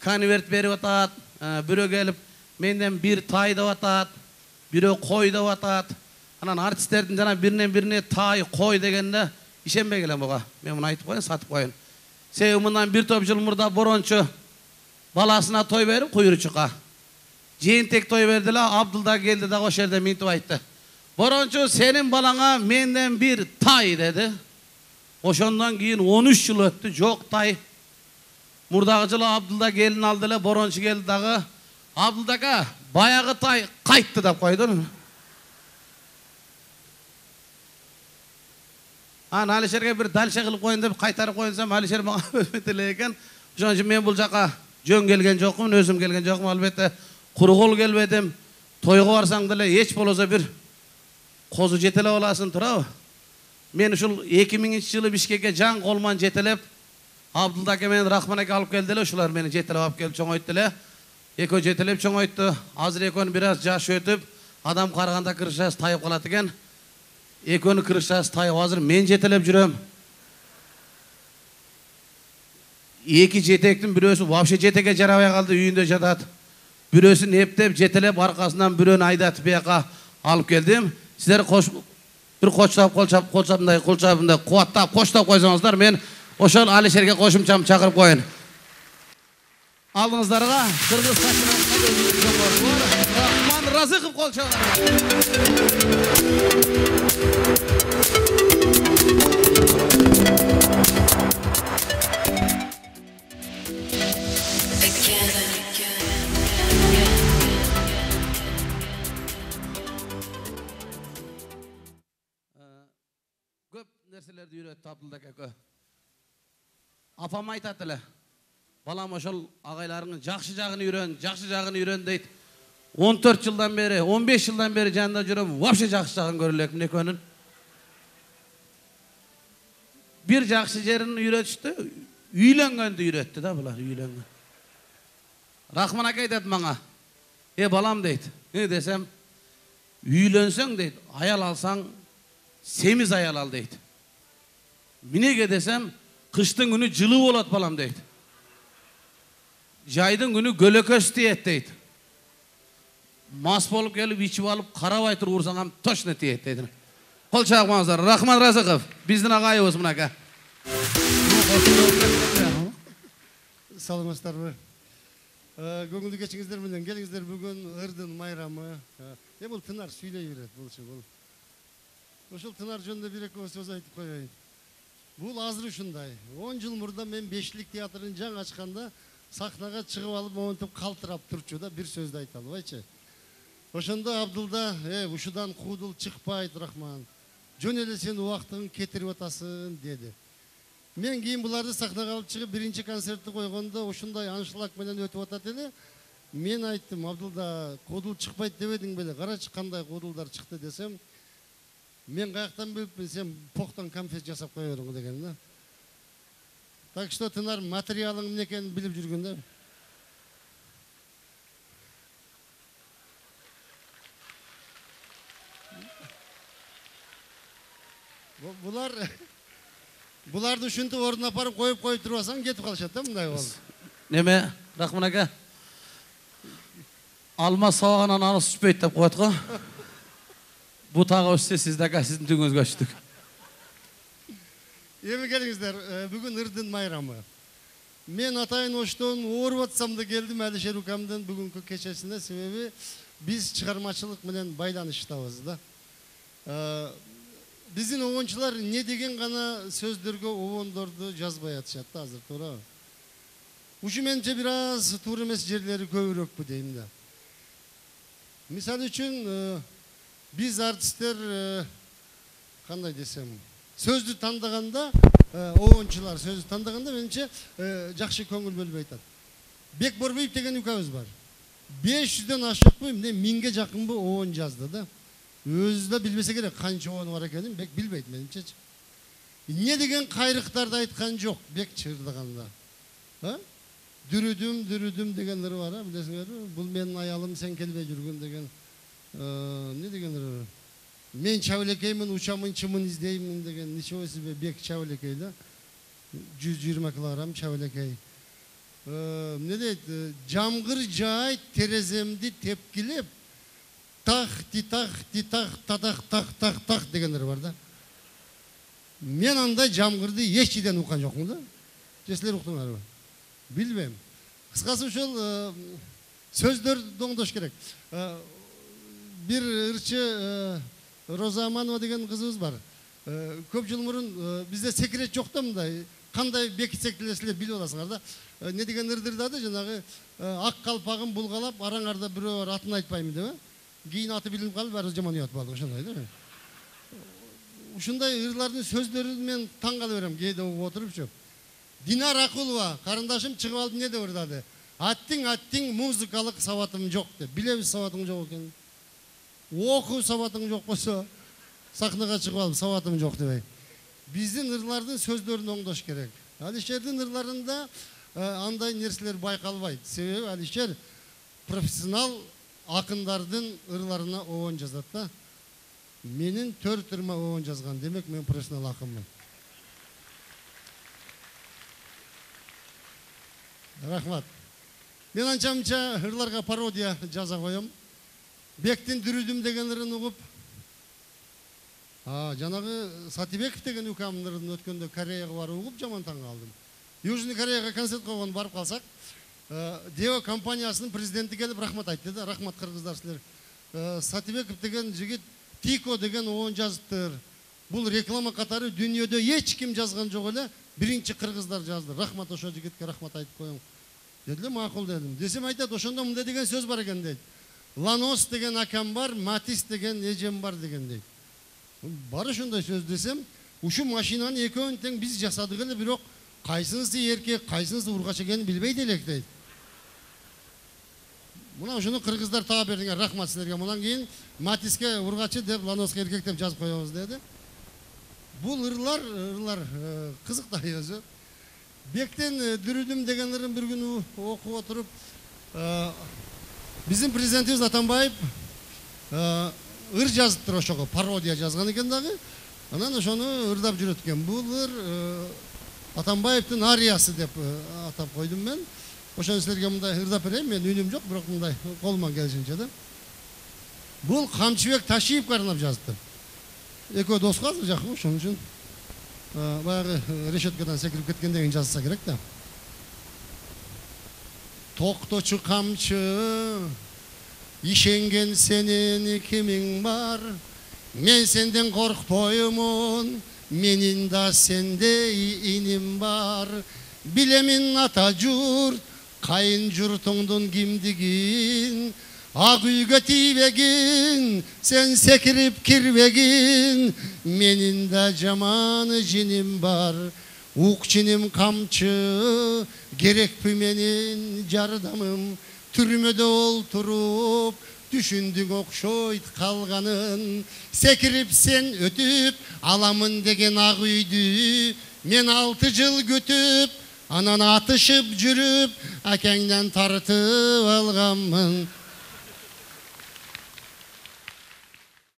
konvert berip atat, biri gelip menden bir tay da atat, biri koy da atat. Anan artistlerden jana birine tay koy degende işenbe gelen buga. Men bunu aytıp koyun, satıp koyun. Sebebi bundan bir top jıl murda boronçu balasına toy berip kuyuru çıka. Jentek toy verdiler, Abdulda geldi de o şerde mintip aytты. Boronçu senin balana menden bir tay dedi. Oşondan keyin 13 yıl öttü, jok tay. Murdagı жылы Abdulda gelin aldılar, boronçu geldi dağı. Abduldaga bayağı tay kayttı dep koydu. An Alişerge bir dalşa kılıp koyun dep kaytarıp koyunsam Alişer bana öpetile eken. Oşon üçün men bul jaka jön gelgen jokmун, özüm gelgen jokmун, albatta kuru kol gelmedim. Toyga barsaң dele hiç bolasa bir kozu jetele olasın turabı. Men uşul 2000-yılı Bişkekке jan kolman jetelep Abdulda aka meni Rahman aka alıp geldiler, uşular meni jetelep alıp gelip çoğoyttular. Eko jetelep çoğoyttu. Hazır ekonu biraz jaş ötüp adam karganda kırışas tayıp kalat eken. Ekonu kırışas tayıp hazır men jetelep жүрөм. Eki jetektin birösü вообще jeteke jarabay kaldı, үйүндө жатат. Birösün eптеп jetelep arkasından biröөнү aydatıp buyaka alıp geldim. Sizler bir kolçabınday kuvattap koştap koysanızlar, men oşol Alişerge koşumçam çakırıp koyun. Aldığınızlarga Kırgız Rahman Razıkov kolçalar. Köp nerselerdi үйröttü Abdulda aka. Apam aytattılar. Balam oşol agaylarının jakşı jagını үйrön deyt. 14 yıldan beri, 15 yıldan beri janında жүрөм, вообще jakşı jagын көрөлөkmün ekönün. Bir jakşı jerini үйrötüştü, üylөнгөндү үйröttü da bular, üylөнгөн. Rahman aka aytat maňa, balam deyt. Ne desem, üylönsöň deyt, ayal alsaň semiz ayal al deyt. Minege desem, kıştın günü jılı bolat balam deyt. Jaydın günü gölökös tiyet deyt. Mas bolup gelip içip alıp karabay tur ursaňam toşna tiyet deyt. Kol çakmaňızlar. Rahman Razıkov, bizdin agayыбыз munaka. Саламатсыздарбы? Көңүлдүү кечиңиздер менен келиңиздер, бүгүн ырдын майрамы. Бул тынар сүйлөй берет болчу бул. Ошол тынар жөнүндө бир эки сөз айтып коеюн. Бул азыр ушундай. 10 жыл мурда мен Бешлик театрын жаңы ачканда сахнага чыгып алып монтип калтырап турчу да, бир сөздү айта албайчы. Ошондо Абдулда, ушудан куудул чыкпайт Рахман. Жөн эле сен убактын кетирип атасың деди. Мен кийин буларды сахнага алып чыгып биринчи концертти койгондо ушундай аншлаг менен өтүп атат эле. Мен айттым, Абдулда, куудул чыкпайт дебедиң беле? Карачы кандай куудулдар чыкты десем, мен каяктан билипмин, сен поктон конфет жасап кое бериң деген да. Так что тынар материалың эмне экенин билип жүргөн да. Буларды ушинтип ордуна апарып коюп турбасаң кетип калышат да, мындай болуп. Неме, Rahman aka? Alma sağanan anı süpeyt деп коет го. Bu tağı össe sizde aka, sizin tüngözgө açtık. Эми келиңиздер, бүгүн ырдын майрамы. Мен атайын оштон ооруп атсам да келдим Алишер укамдын бүгүнкү кечесине, себеби биз чыгармачылык менен байланыштабыз да. Биздин обончулар не деген гана сөздөргө обондорду жазбай атышат да азыр, туура. Ушу менче бир аз туура эмес жерлери көбүрөөкпү дейм да. Мисалы үчүн биз артисттер кандай десем, сөздү тандаганда, обончулар сөздү тандаганда менимче жакшы көңүл бөлбөй атат. Бек Борбоев деген укабыз бар. 500дөн ашыкпы, эмне 1000ге жакынбы обон жазды да. Өзү да билбесе керек канча обону бар экенин Бек билбейт менимче. Эмне деген кайрыктарды айткан жок Бек чырдаганда. Дүрүдүм дегендер бар, билесиңерби? Бул менин аялым, сен келбей жүргөн деген. Не дегендер? Мен чабылекеймин, учамын, чымын издеймин деген. Ничего себе Бек чабылекей да. 120 килограмм чабылекей. эмне дейт, жамгыр жаайт тереземди тепкилеп, тах титах титах татах тах тах тах дегендер бар да. Мен андай жамгырды эч жерден уккан жокмун да. Же силер уктуңарбы? Билбейм. Кыскасы ушул сөздөрдү оңдош керек. Бир ырчы Роза Аманова деген кызыбыз бар. Көп жыл мурун бизде секрет жок да мындай. Кандай бекитсек деле силер билип аласыңар да. Не деген ырдырдады жанагы ак калпагын булгалап, араңарда бирөө бар, атын айтпайм деп. Кийин аты билинип калып, баары жаман уят болду, ошондой да. Ушундай ырлардын сөздөрүн мен таң кала берем, кээде угуп отурупчу. Динар Акулова, карындашым чыгып алып эмне деп ырдады? Аттиң музыкалык сабатым жок деп. Билебиз сабатың жок экенин. Окуу сабатың жок болсо, сахнага чыгып алып сабатым жок дебей. Биздин ырлардын сөздөрүн оңдош керек. Алишердин ырларында андай нерселер байкалбайт. Себеби Алишер профессионал акындардын ырларына оон жазат да. Менин 4 ырма оон жазган, демек мен профессионал акынмын. Рахмат. Мен анча-мынча ырларга пародия жаза коем. Бектин дүрүдүм деген ырын угуп, жанагы Сатибеков деген укамдын ырын өткөндө Кореяга барып угуп жаман таң калдым. Южный Кореяга концерт койгон барып калсак, Део компаниясынын президенти келип рахмат айтты да. Рахмат кыргыздар силер. Сатибеков деген жигит Тико деген оон жазыптыр. Бул реклама катары дүйнөдө эч ким жазган жок эле, биринчи кыргыздар жазды. Рахмат ошо жигитке рахмат айтып коюң. Дедиле, макул дедим. Десем айтат, ошондо мындай деген сөз бар экен дейт. Ланос деген акам бар, Матис деген эжем бар деген дейт. Бар ошондой сөз десем, ушу машинаны экөөнүн тең биз жасадык эле, бирок кайсынысы эркек, кайсынысы ургач экенин билбейт элек дейт. Мына ушуну кыргыздар таап бердиңер, рахмат силерге. Мындан кийин Матиске ургачы деп, Ланоска эркек деп жазып коебуз деди. Бул ырлар кызыктай өзү. Бектен дүрүдүм деген ырын бир күнү окуп отуруп, биздин президентибиз Атамбаев ыр жазыптыр ошого, пародия жазган экен дагы. Анан ошону ырдап жүрөт экен. Бул ыр Атамбаевдин ариясы деп атап койдум мен. Ошону силерге мындай ырдап берейин, мен үнүм жок, бирок мындай колуман келишинче да. Бул Камчыбек Ташиевге арнап жазыптыр. Экөө дос азыр жакын, ошон үчүн баягы решеткадан секирип кеткенден кийин жазса керек да. Токточу камчы, ишенген сенин кимиң бар? Мен сенден коркпоймун, менин да сендей иним бар. Билемин ата журт, кайын журтуңдун кимдигин. Ак үйгө тийбегин, сен секирип кирбегин. Менин да жаман жиним бар. Ук чиним камчы, керекпи менин жардамым. Түрмөдө олтуруп, түшүндүң окшойт калганын. Секирип сен өтүп, аламын деген ак үйдү. Мен 6 жыл күтүп, анан атышып жүрүп, акеңден тартып алганмын.